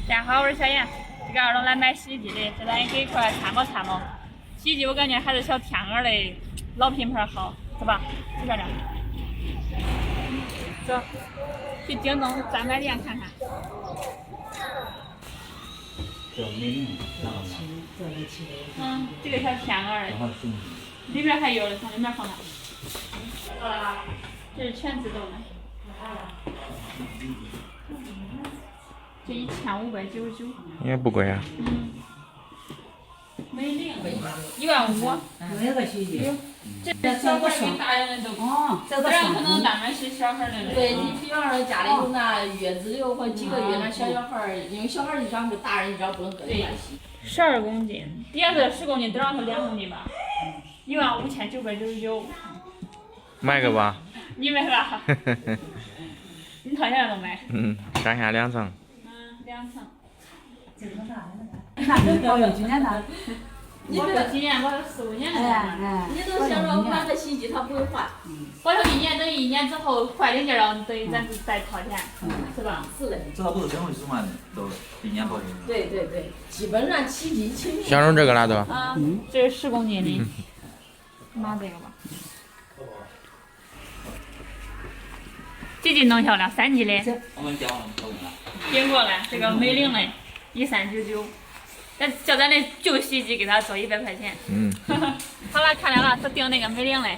大家好，我是小严。这个儿童来买洗衣机的，这咱也给一块参考参考。洗衣机我感觉还是小天鹅的老品牌好，是吧？去这儿。走，去京东专卖店看看。这个小天鹅的，里面还有的，从里面放哪？这是全自动的。这1599，应该不贵啊。美菱15000。那个洗衣机，这小孩跟大人的都，这样可能大门是小孩的。对，你比方说家里有那月子有或几个月那小孩，因为小孩一张就大人一张不能搁一块洗。12公斤，底下是10公斤，顶上是2公斤吧，15999。买个吧。你买吧。你掏钱都买。上下2层。2层。那保用几年呢？我这几年，我4、5年了。你都想着买个洗衣机，它不会坏。保用1年，等于1年之后坏零件了，等于咱再掏钱，是吧？是的。这都是正规使唤的，都1年保修。对对对，基本上洗衣机清理。小荣这个拿多？这是10公斤的，拿这个吧。几斤能销量？3级的。我们调了，都用了。苹果的，这个美菱的，1399。叫咱的旧洗衣机给他做100块钱。好了，看来了，都订那个美菱的。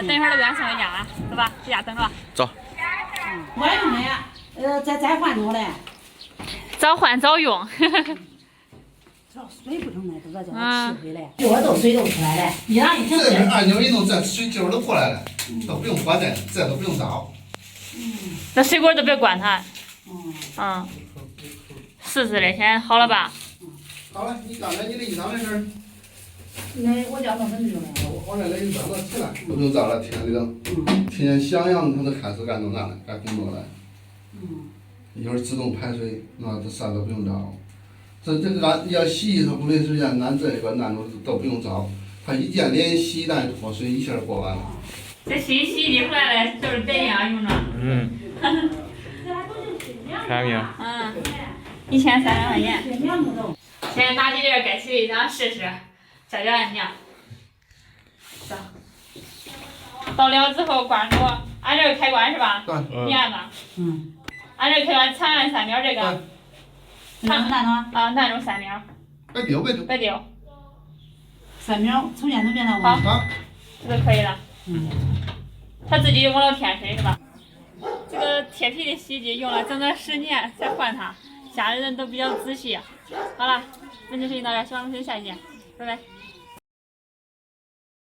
等一会儿都给俺送回家了，走吧，回家等着。走。我用的呀，再换用嘞。早换早用。水不成呢，都叫它气回来。我都水都出来了，一让一停。这边按钮一弄，这水劲儿都过来了，都不用关的，这都不用倒。这水管都别关它。试试嘞，现在好了吧？好了，你刚才你的衣裳的事儿。那我叫弄成这种了。我这个一装到齐了，都不用找了，天里头，听见响样，它都开始干弄啥了，干工作了。一会儿自动排水，那这啥都不用找。这个俺要洗衣服的时间，俺这个俺都不用找，它一键连洗带脱水一下过完了。这新洗衣机回来了，就是这样用着。看没有？1300块钱。现在拿起这个该洗的衣裳试试，小按钮。走。到了之后关住，按这个开关是吧？你按吧。按这个开关长按3秒这个。按住3秒。别丢。别丢。3秒，从现在变成好，这就可以了。它自己往了添水是吧？这个铁皮的洗衣机用了整整10年才换它，家里人都比较仔细。好了，本期视频到这儿，希望我们下期见，拜拜。